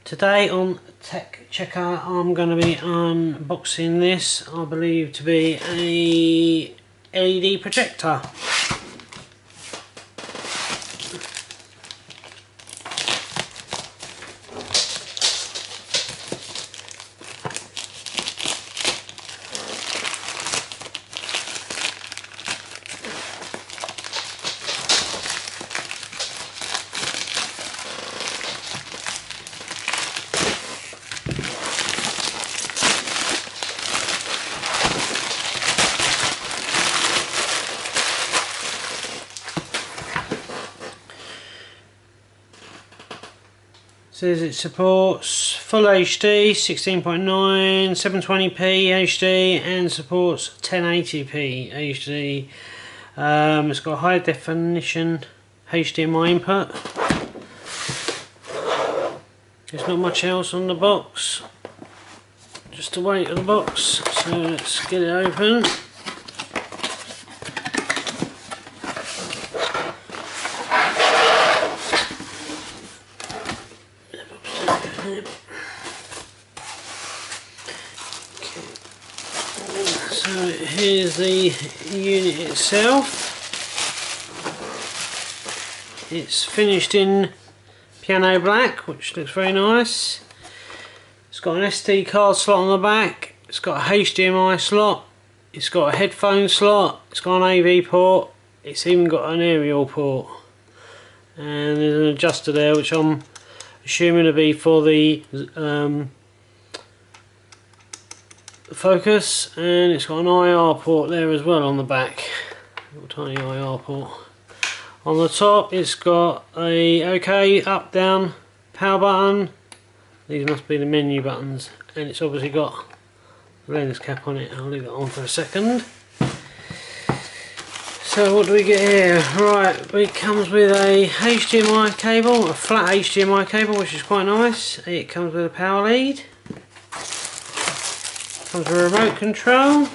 Today on Tech Checker I'm going to be unboxing this, I believe to be a LED projector. Says it supports full HD, 16.9, 720p HD and supports 1080p HD. It's got a high definition HDMI input. There's not much else on the box, just the weight of the box, so let's get it open. So here's the unit itself. It's finished in piano black, which looks very nice. It's got an SD card slot on the back. It's got a HDMI slot. It's got a headphone slot. It's got an AV port. It's even got an aerial port. And there's an adjuster there, which I'm assuming to be for the focus, and it's got an IR port there as well on the back, little tiny IR port. On the top it's got a OK, up, down, power button. These must be the menu buttons, and it's obviously got the lens cap on it. I'll leave that on for a second. So what do we get here? Right, it comes with a HDMI cable, a flat HDMI cable, which is quite nice. It comes with a power lead. Comes with a remote control.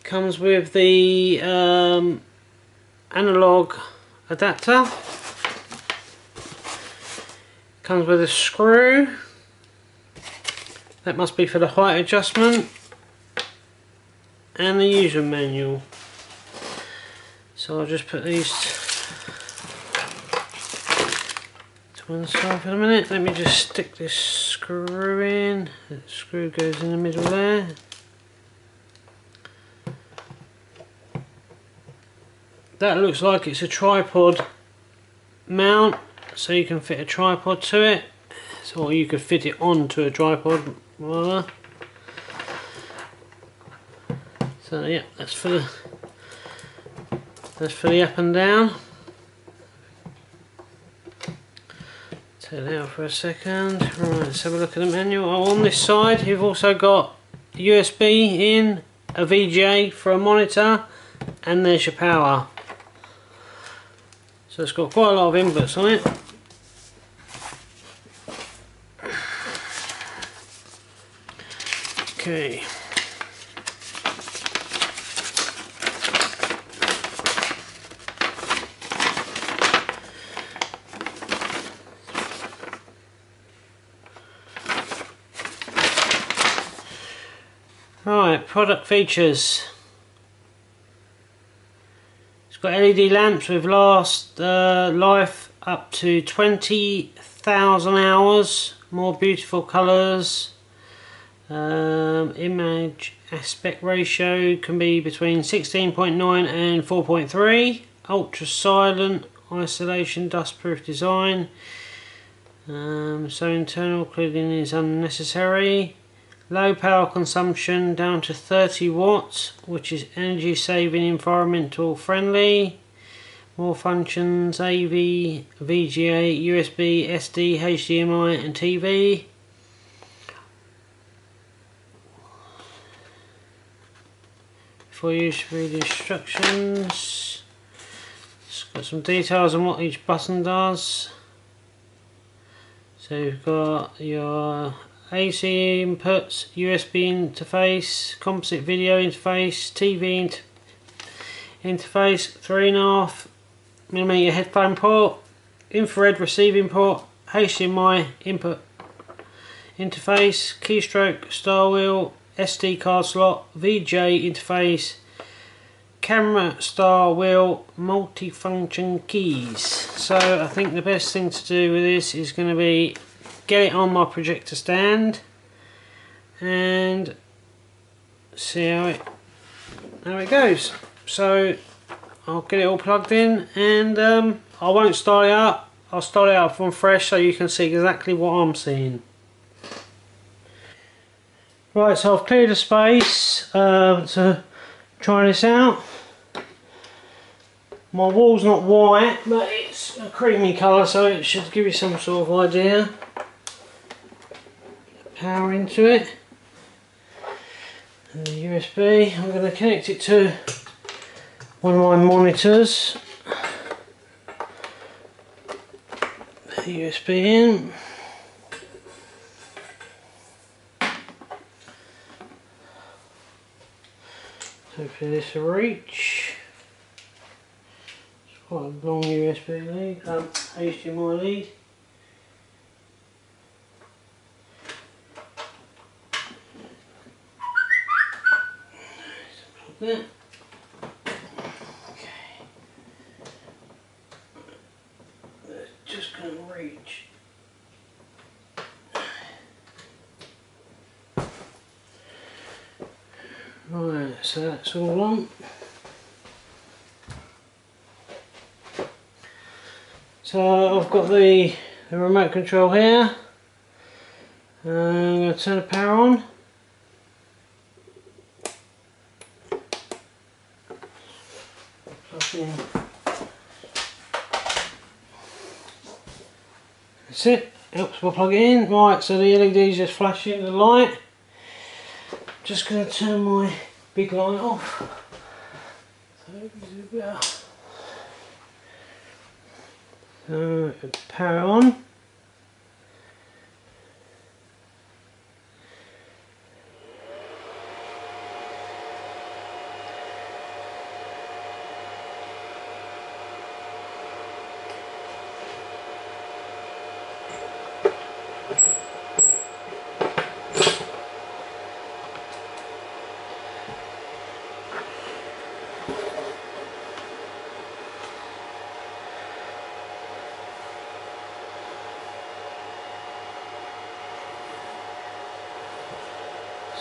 Comes with the analog adapter. Comes with a screw. That must be for the height adjustment. And the user manual. So I'll just put these to one side for a minute. Let me just stick this screw in. The screw goes in the middle there. That looks like it's a tripod mount, so you can fit a tripod to it. So, or you could fit it onto a tripod, rather. So yeah, that's for the up and down. Take that out for a second. Right, let's have a look at the manual. Oh, on this side you've also got USB in, a VGA for a monitor, and there's your power. So it's got quite a lot of inputs on it. Okay. Right, product features. It's got LED lamps with last life up to 20,000 hours, more beautiful colours. Image aspect ratio can be between 16.9 and 4.3. Ultra silent, isolation, dustproof design. So internal cooling is unnecessary. Low power consumption down to 30 watts, which is energy saving, environmental friendly. More functions: AV, VGA, USB, SD, HDMI and TV. Before you read the instructions, it's got some details on what each button does. So you've got your AC inputs, USB interface, composite video interface, TV interface, 3.5mm headphone port, infrared receiving port, HDMI input interface, keystroke, star wheel, SD card slot, VJ interface, camera, star wheel, multifunction keys. So I think the best thing to do with this is going to be get it on my projector stand and see how it goes. So I'll get it all plugged in, and I won't start it up. I'll start it up from fresh so you can see exactly what I'm seeing. Right, so I've cleared the space to try this out. My wall's not white, but it's a creamy colour, so it should give you some sort of idea. Power into it. And the USB, I'm going to connect it to one of my monitors. The USB in. Hopefully this will reach. It's quite a long USB lead, HDMI lead. There. Okay. It's just going to reach. Right, so that's all on. So I've got the remote control here. I'm going to turn the power on. Plug in. That's it. Helps me plug it in. Right, so the LED's just flashing the light. Just going to turn my big light off. So power on.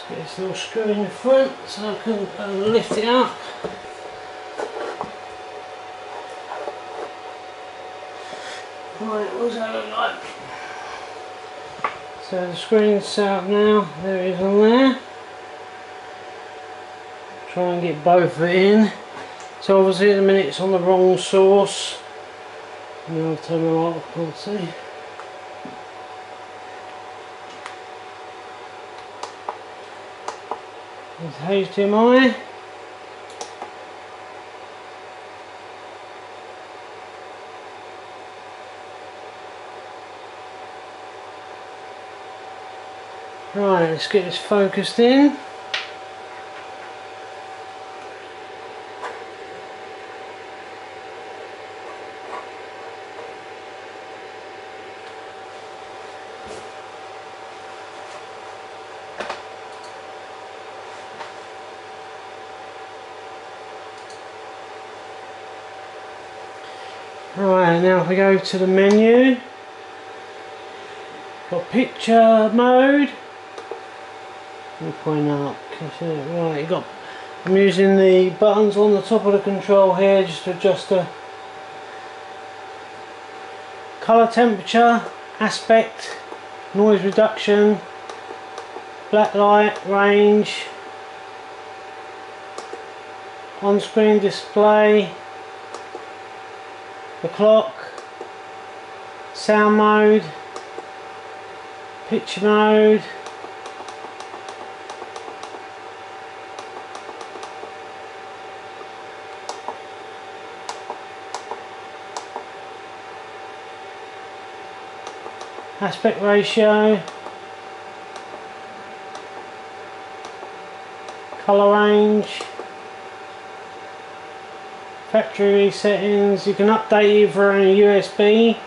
Get this little screw in the front so I can lift it up. Right, what does that look like? So the screen's set up now, there it is on there. Try and get both of it in. So obviously at the minute it's on the wrong source. And I'll turn the light off, can't see. There's HDMI. Right, let's get this focused in. Right, now if we go to the menu, got picture mode. Let me point out, right, you got. I'm using the buttons on the top of the control here just to adjust the colour, temperature, aspect, noise reduction, black light, range, on-screen display, the clock, sound mode, picture mode, aspect ratio, colour range, factory settings. You can update either on a USB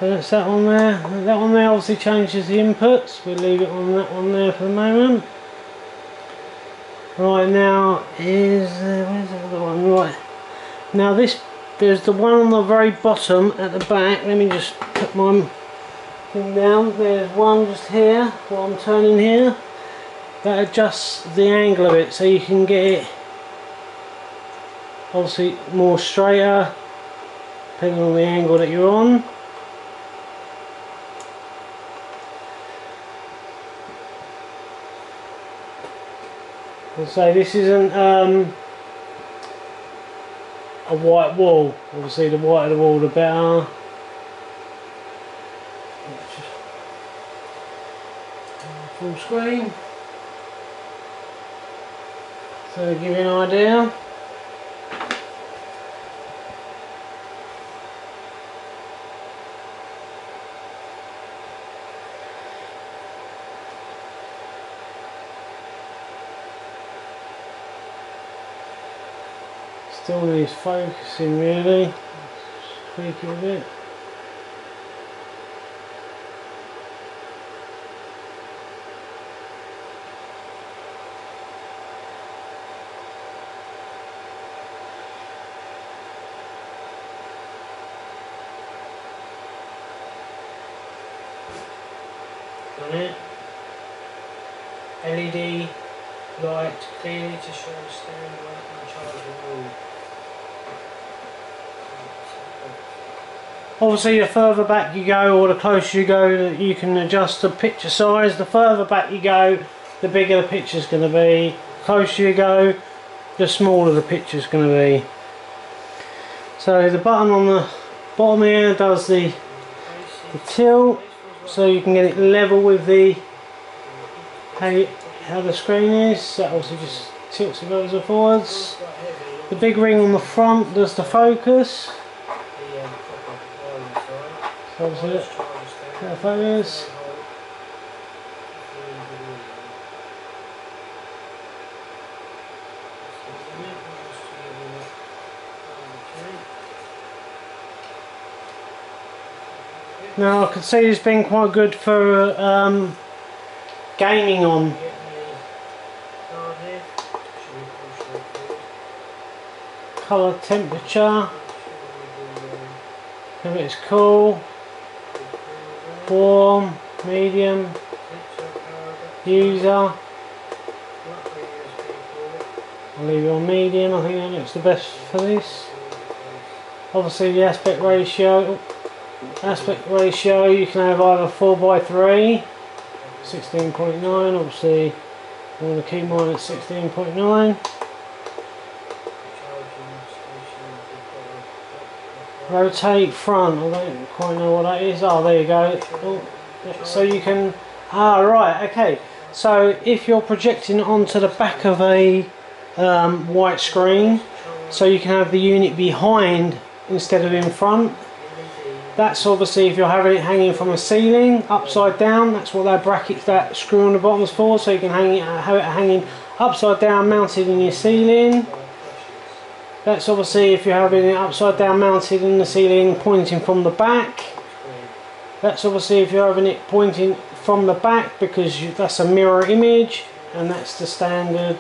So that's that one there. That one there obviously changes the inputs. We'll leave it on that one there for the moment. Right, now is where's the other one? Right, now there's the one on the very bottom at the back. Let me just put my thing down. There's one just here, what I'm turning here, that adjusts the angle of it so you can get it obviously more straighter depending on the angle that you're on. So this isn't a white wall. Obviously the whiter the wall the better. Full screen. So to give you an idea. Still needs focusing really. Just tweak it a bit. On it. LED light clearly to show standby and chargeable. Obviously the further back you go or the closer you go, you can adjust the picture size. The further back you go, the bigger the picture is going to be. The closer you go, the smaller the picture is going to be. So the button on the bottom here does the tilt, so you can get it level with the how the screen is. That also just tilts it backwards and forwards. The big ring on the front does the focus. So obviously that focus. Now I can see it's been quite good for gaming on. Colour temperature, if it's cool, warm, medium, user. I'll leave it on medium, I think that looks the best for this. Obviously the aspect ratio you can have either 4:3, 16.9, obviously I want to keep mine at 16.9. Rotate front, I don't quite know what that is. Oh, there you go. Oh, so you can, right, okay. So if you're projecting onto the back of a white screen, so you can have the unit behind instead of in front. That's obviously if you're having it hanging from a ceiling upside down. That's what that bracket, that screw on the bottom is for. So you can have it hanging upside down, mounted in your ceiling. That's obviously if you're having it upside down mounted in the ceiling pointing from the back. That's obviously if you're having it pointing from the back because that's a mirror image, and that's the standard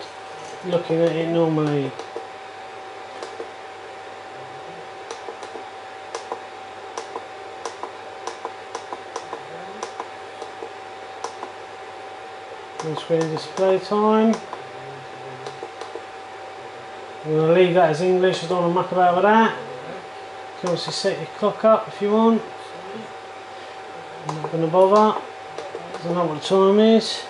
looking at it normally. On screen display time. I'm going to leave that as English, I don't want to muck about with that. You can obviously set your clock up if you want. I'm not going to bother, because I know what the time is.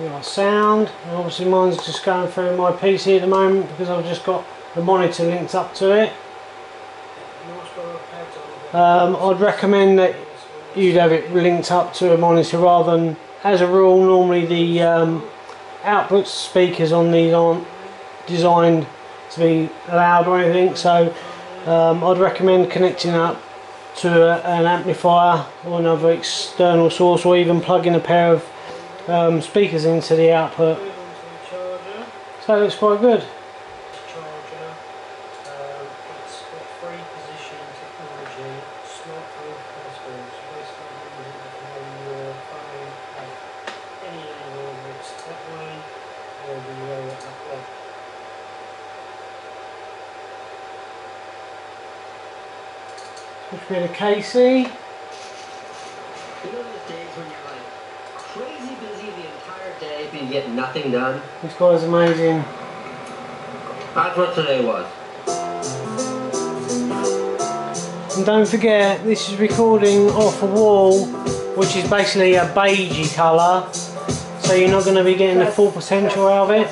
We've got sound, and obviously mine's just going through my PC at the moment because I've just got the monitor linked up to it. I'd recommend that you'd have it linked up to a monitor rather than, as a rule, normally the output speakers on these aren't designed to be loud or anything, so I'd recommend connecting up to an amplifier or another external source, or even plugging a pair of speakers into the output. So it looks quite good. Charger, it's got 3 position technology, slot with possible. So basically you can run your phone at any angle, whether it's that way or the way that way. Switch bit of Casey. You know those days when you're like crazy busy the entire day but you get nothing done? This guy's amazing. That's what today was. And don't forget, this is recording off a wall which is basically a beigey colour, so you're not going to be getting the full potential out of it.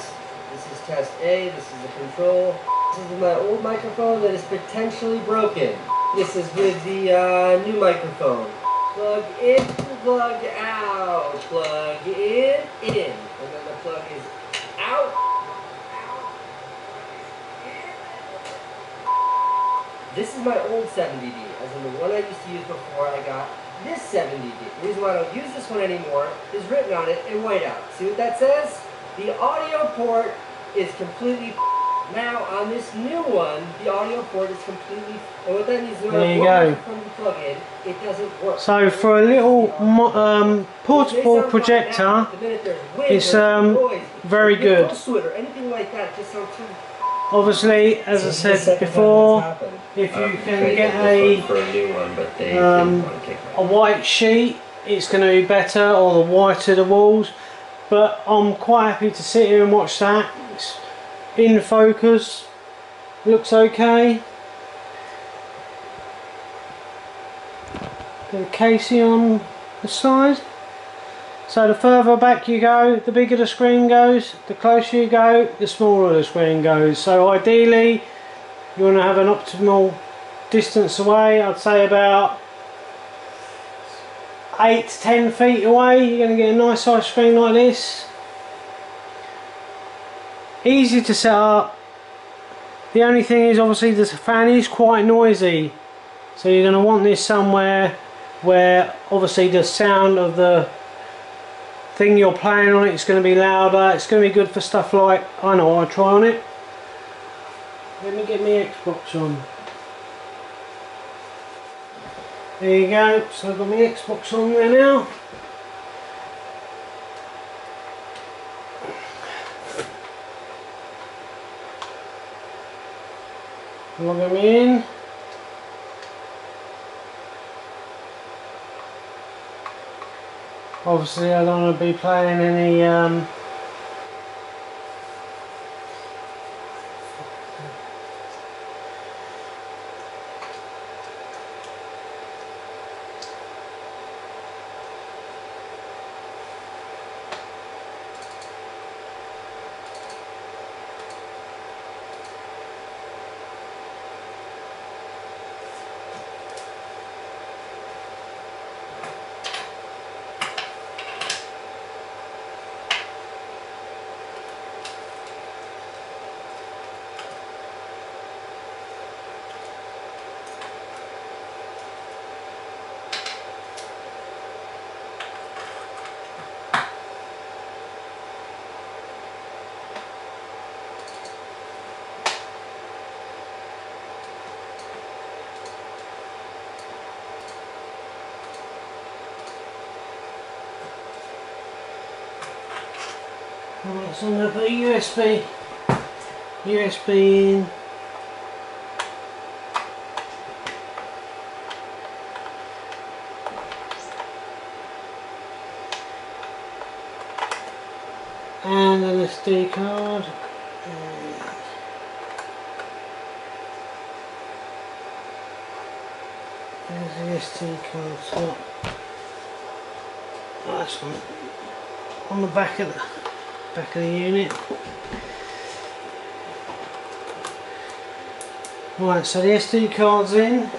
This is test A, this is the control. This is my old microphone that is potentially broken. This is with the new microphone. Plug in, plug out, plug in, and then the plug is out. This is my old 70D, as in the one I used to use before I got this 70D. The reason why I don't use this one anymore is written on it in whiteout. See what that says? The audio port is completely now on this new one, the audio port is completely, and what that means is when I plug in, it doesn't work. So for a little portable projector, it's very good. Anything like that, just sounds too. Obviously, as I said before, if you can get a white sheet, it's going to be better, or the whiter the walls. But I'm quite happy to sit here and watch that. It's in focus, looks okay. Bit of Casey on the side. So the further back you go, the bigger the screen goes, the closer you go, the smaller the screen goes. So ideally, you want to have an optimal distance away. I'd say about 8 to 10 feet away, you're going to get a nice size screen like this. Easy to set up. The only thing is, obviously the fan is quite noisy, so you're going to want this somewhere where obviously the sound of the thing you're playing on it is going to be louder. It's going to be good for stuff like, I know, I'll try on it. Let me get my Xbox on. There you go, so I've got my Xbox on there now. Logging me in. Obviously I don't want to be playing any right, so I'm going to put a USB in. And an SD card. There's the SD card slot. Oh, that's on the back of the unit. Right, so the SD card's in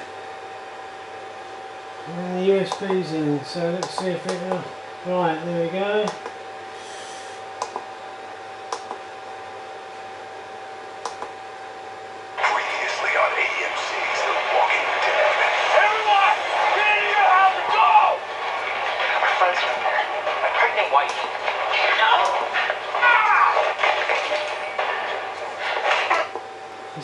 and the USB's in, so let's see if it will. Right, there we go. Previously on AMC's The Walking Dead. Everyone! Get in your house and go! My friends are in there. My pregnant wife. No!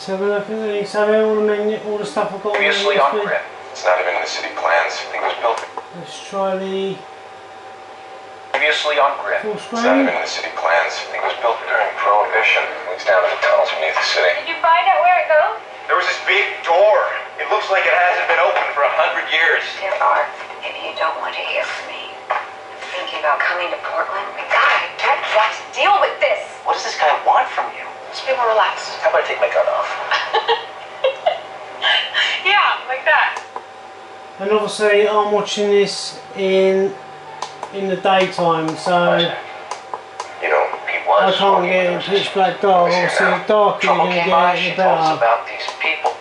Let's have a look at these. Have all the menu, all the stuff I've got. Previously on grid. It's not even in the city plans. I think it was built. Let's try the Previously on grid. full It's not even screen. in the city plans. I think it was built during Prohibition. It leads down to the tunnels beneath the city. Did you find out where it goes? There was this big door. It looks like it hasn't been open for 100 years. Dear Art, if you don't want to hear from me, thinking about coming to Portland, we gotta get Jack to deal with this. What does this guy want from you? Just be more relaxed. How about I take my gun off? Yeah, like that. And obviously I'm watching this in the daytime, so You know, he I was. can't get it in pitch black dark. Obviously the darker you're going to get it, the She told us better. about these people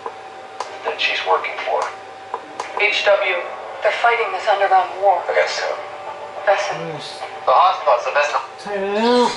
that she's working for. HW, they're fighting this underground war. Against who? Besson. Let's The hospital's the best. take that out.